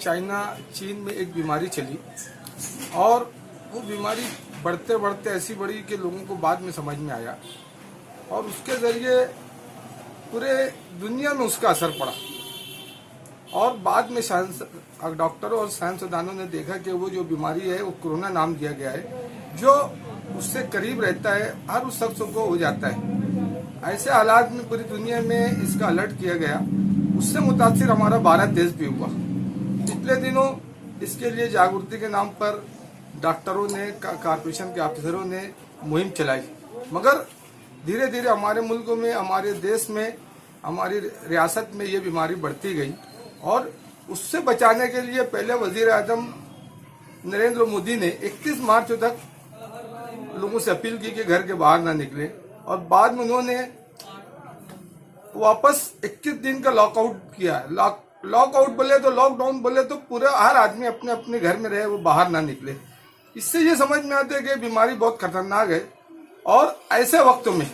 China चीन में एक बीमारी चली और वो बीमारी बढ़ते बढ़ते ऐसी बढ़ी कि लोगों को बाद में समझ में आया और उसके ज़रिए पूरे दुनिया में उसका असर पड़ा। और बाद में डॉक्टरों और साइंसदानों ने देखा कि वो जो बीमारी है वो कोरोना नाम दिया गया है, जो उससे करीब रहता है, हर उस शख्स को हो जाता है। ऐसे हालात में पूरी दुनिया में इसका अलर्ट किया गया। उससे मुतासिर हमारा भारत देश भी हुआ। पिछले दिनों इसके लिए जागृति के नाम पर डॉक्टरों ने, कॉर्पोरेशन के ऑफिसरों ने मुहिम चलाई, मगर धीरे धीरे हमारे मुल्क में, हमारे देश में, हमारी रियासत में ये बीमारी बढ़ती गई। और उससे बचाने के लिए पहले वजीर आजम नरेंद्र मोदी ने 31 मार्च तक लोगों से अपील की कि घर के बाहर ना निकले, और बाद में उन्होंने वापस 21 दिन का लॉकआउट किया। लॉकआउट बोले तो, लॉकडाउन बोले तो पूरा हर आदमी अपने अपने घर में रहे, वो बाहर ना निकले। इससे ये समझ में आता है कि बीमारी बहुत खतरनाक है। और ऐसे वक्त में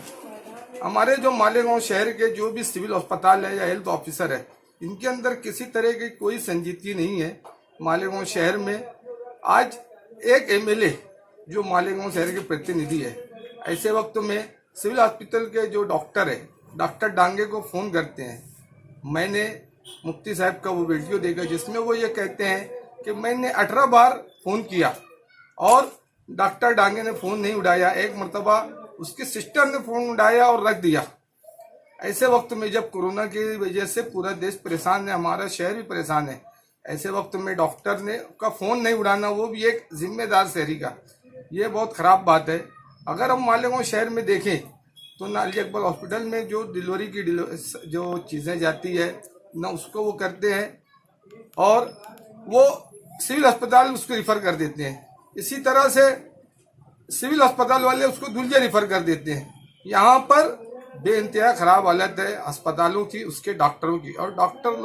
हमारे जो मालेगांव शहर के जो भी सिविल अस्पताल है या हेल्थ ऑफिसर है, इनके अंदर किसी तरह की कोई संजीदगी नहीं है। मालेगांव शहर में आज एक एमएलए जो मालेगांव शहर के प्रतिनिधि है, ऐसे वक्त में सिविल हॉस्पिटल के जो डॉक्टर है, डॉक्टर डांगे को फोन करते हैं। मैंने मुफ्ती साहब का वो वीडियो देखा जिसमें वो ये कहते हैं कि मैंने 18 बार फोन किया और डॉक्टर डांगे ने फोन नहीं उठाया। एक मरतबा उसके सिस्टर ने फोन उठाया और रख दिया। ऐसे वक्त में जब कोरोना की वजह से पूरा देश परेशान है, हमारा शहर भी परेशान है, ऐसे वक्त में डॉक्टर ने का फोन नहीं उठाना, वो भी एक जिम्मेदार शहरी का, ये बहुत खराब बात है। अगर हम मालेगांव शहर में देखें तो ना अली अकबर हॉस्पिटल में जो डिलीवरी की जो चीज़ें जाती है ना उसको वो करते हैं और वो सिविल अस्पताल उसको रिफ़र कर देते हैं। इसी तरह से सिविल अस्पताल वाले उसको दुल्जे रिफ़र कर देते हैं। यहाँ पर बेइंतहा खराब हालत है अस्पतालों की, उसके डॉक्टरों की, और डॉक्टर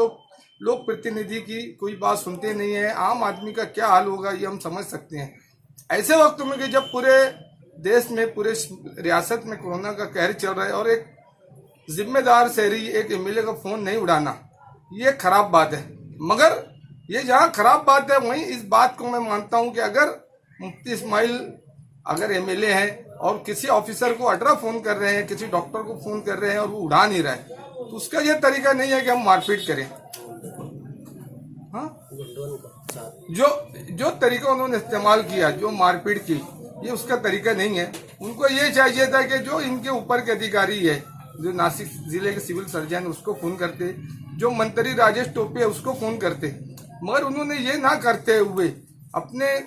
लोग प्रतिनिधि की कोई बात सुनते नहीं है। आम आदमी का क्या हाल होगा ये हम समझ सकते हैं। ऐसे वक्त में कि जब पूरे देश में, पूरे रियासत में कोरोना का कहर चल रहा है और एक जिम्मेदार शहरी, एक एमएलए का फोन नहीं उठाना, ये खराब बात है। मगर ये जहाँ खराब बात है वहीं इस बात को मैं मानता हूँ कि अगर मुफ्ती इस्माइल अगर एमएलए हैं और किसी ऑफिसर को 18 फोन कर रहे हैं, किसी डॉक्टर को फोन कर रहे हैं और वो उठा नहीं रहा है, तो उसका ये तरीका नहीं है कि हम मारपीट करें। हाँ, जो तरीका उन्होंने इस्तेमाल किया, जो मारपीट की, ये उसका तरीका नहीं है। उनको ये चाहिए था कि जो इनके ऊपर के अधिकारी है, जो नासिक जिले के सिविल सर्जन, उसको फोन करते, जो मंत्री राजेश टोपे है उसको फोन करते, मगर उन्होंने ये ना करते हुए अपने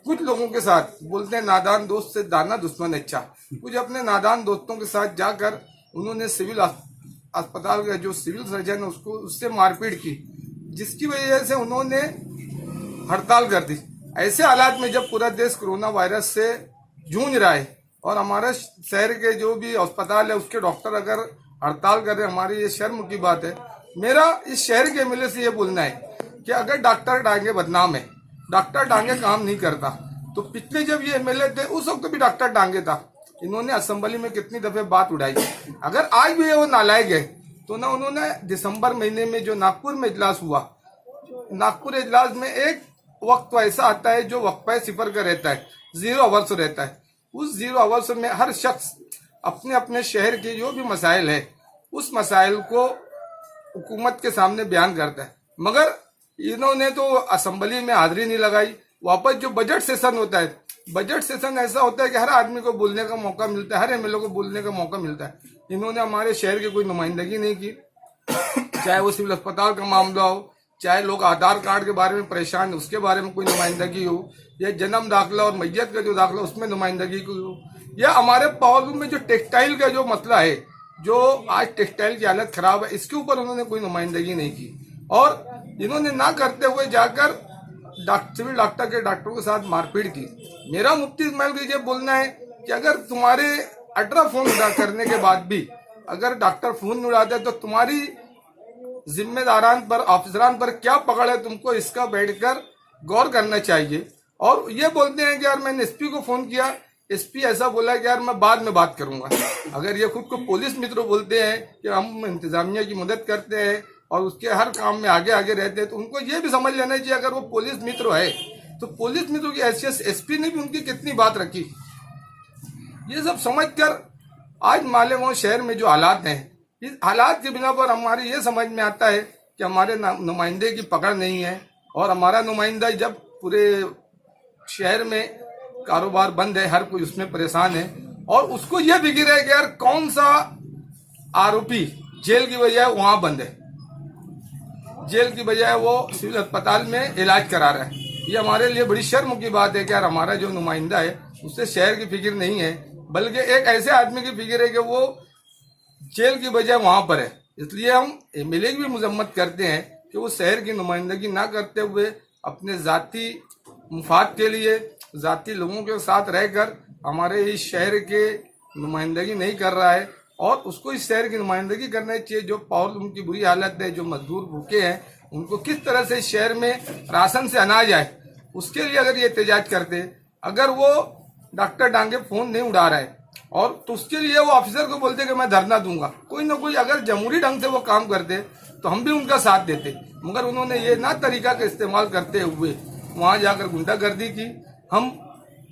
कुछ लोगों के साथ, बोलते हैं नादान दोस्त से दाना दुश्मन अच्छा, कुछ अपने नादान दोस्तों के साथ जाकर उन्होंने सिविल अस्पताल का जो सिविल सर्जन है उससे मारपीट की, जिसकी वजह से उन्होंने हड़ताल कर दी। ऐसे हालात में जब पूरा देश कोरोना वायरस से जूझ रहा है और हमारे शहर के जो भी अस्पताल है उसके डॉक्टर अगर हड़ताल कर रहे हैं, हमारी ये शर्म की बात है। मेरा इस शहर के एमएलए से ये बोलना है कि अगर डॉक्टर डांगे बदनाम है, डॉक्टर डांगे काम नहीं करता, तो पिछले जब ये एमएलए थे उस वक्त भी डॉक्टर डांगे था। इन्होंने असेंबली में कितनी दफे बात उठाई। अगर आज भी वो नालायक है तो ना उन्होंने दिसंबर महीने में जो नागपुर में इजलास हुआ, नागपुर इजलास में एक वक्त ऐसा आता है जो वक्फा सिफर का रहता है, 0 आवर्स रहता है। उस 0 आवर्स में हर शख्स अपने अपने शहर के जो भी मसाइल है उस मसाइल को हुकूमत के सामने बयान करता है। मगर इन्होंने तो असेंबली में हाजिरी नहीं लगाई। वापस जो बजट सेशन होता है, बजट सेशन ऐसा होता है कि हर आदमी को बोलने का मौका मिलता है, हर एमएलए को बोलने का मौका मिलता है। इन्होंने हमारे शहर की कोई नुमाइंदगी नहीं की, चाहे वो सिविल अस्पताल का मामला हो, चाहे लोग आधार कार्ड के बारे में परेशान है उसके बारे में कोई नुमाइंदगी हो, या जन्म दाखिला और मैयत का जो दाखिला उसमें नुमाइंदगी हो, या हमारे पावरलूम में जो टेक्सटाइल का जो मसला है, जो आज टेक्सटाइल की हालत खराब है, इसके ऊपर उन्होंने कोई नुमाइंदगी नहीं की। और इन्होंने ना करते हुए जाकर सिविल डॉक्टर के डॉक्टरों के साथ मारपीट की। मेरा मुफ्ती इस्माइल को ये बोलना है कि अगर तुम्हारे 18 फोन उड़ा करने के बाद भी अगर डॉक्टर फोन नहीं उड़ाते तो तुम्हारी जिम्मेदारान पर, ऑफिसरान पर क्या पकड़ है, तुमको इसका बैठकर गौर करना चाहिए। और ये बोलते हैं कि यार मैंने एसपी को फोन किया, एसपी ऐसा बोला कि यार मैं बाद में बात करूंगा। अगर ये खुद को पुलिस मित्र बोलते हैं कि हम इंतजामिया की मदद करते हैं और उसके हर काम में आगे आगे रहते हैं, तो उनको ये भी समझ लेना चाहिए अगर वो पुलिस मित्र है तो पुलिस मित्रों की हैसियत एसपी ने भी उनकी कितनी बात रखी। ये सब समझकर आज मालेगांव शहर में जो हालात हैं, इस हालात के बिना पर हमारे ये समझ में आता है कि हमारे नुमाइंदे की पकड़ नहीं है, और हमारा नुमाइंदा जब पूरे शहर में कारोबार बंद है, हर कोई उसमें परेशान है, और उसको यह फिक्र है कि यार कौन सा आरोपी जेल की बजाय वहां बंद है, जेल की बजाय वो सिविल अस्पताल में इलाज करा रहा है। ये हमारे लिए बड़ी शर्म की बात है कि यार हमारा जो नुमाइंदा है उससे शहर की फिक्र नहीं है, बल्कि एक ऐसे आदमी की फिक्र है कि वो जेल की बजाय वहां पर है। इसलिए हम एमएलए की भी मजम्मत करते हैं कि वो शहर की नुमाइंदगी ना करते हुए अपने जाती मुफाद के लिए जाती लोगों के साथ रहकर हमारे इस शहर के नुमाइंदगी नहीं कर रहा है, और उसको इस शहर की नुमाइंदगी करनी चाहिए। जो पावर उनकी बुरी हालत है, जो मजदूर भूखे हैं, उनको किस तरह से शहर में राशन से अनाज आए, उसके लिए अगर ये एहतजाज करते, अगर वो डॉक्टर डांगे फोन नहीं उड़ा रहा है और तो उसके लिए वो ऑफिसर को बोलते कि मैं धरना दूंगा, कोई ना कोई अगर जमहूरी ढंग से वो काम करते तो हम भी उनका साथ देते, मगर उन्होंने ये ना तरीका का इस्तेमाल करते हुए वहां जाकर गुंडागर्दी की। हम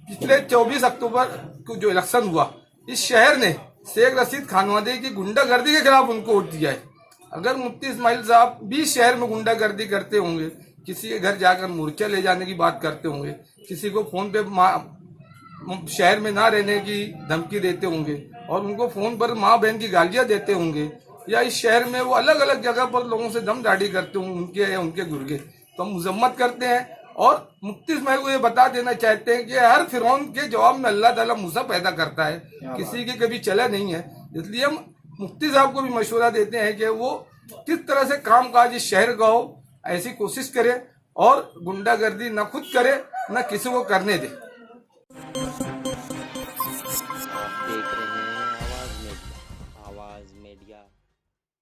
पिछले 24 अक्टूबर को जो इलेक्शन हुआ, इस शहर ने शेख रशीद खानवादे की गुंडागर्दी के खिलाफ उनको वोट दिया है। अगर मुफ्ती इस्माइल साहब भी शहर में गुंडागर्दी करते होंगे, किसी के घर जाकर मूर्छा ले जाने की बात करते होंगे, किसी को फोन पे शहर में ना रहने की धमकी देते होंगे और उनको फोन पर माँ बहन की गालियां देते होंगे, या इस शहर में वो अलग अलग जगह पर लोगों से दम दाढ़ी करते होंगे उनके या उनके गुर्गे, तो हम मजम्मत करते हैं और मुफ्ती इस्माइल को ये बता देना चाहते हैं कि हर फिरौन के जवाब में अल्लाह ताला मूसा पैदा करता है, किसी की कभी चला नहीं है। इसलिए हम मुफ्ती साहब को भी मशवरा देते हैं कि वो किस तरह से काम काज इस शहर का हो, ऐसी कोशिश करे और गुंडागर्दी न खुद करे न किसी को करने दे।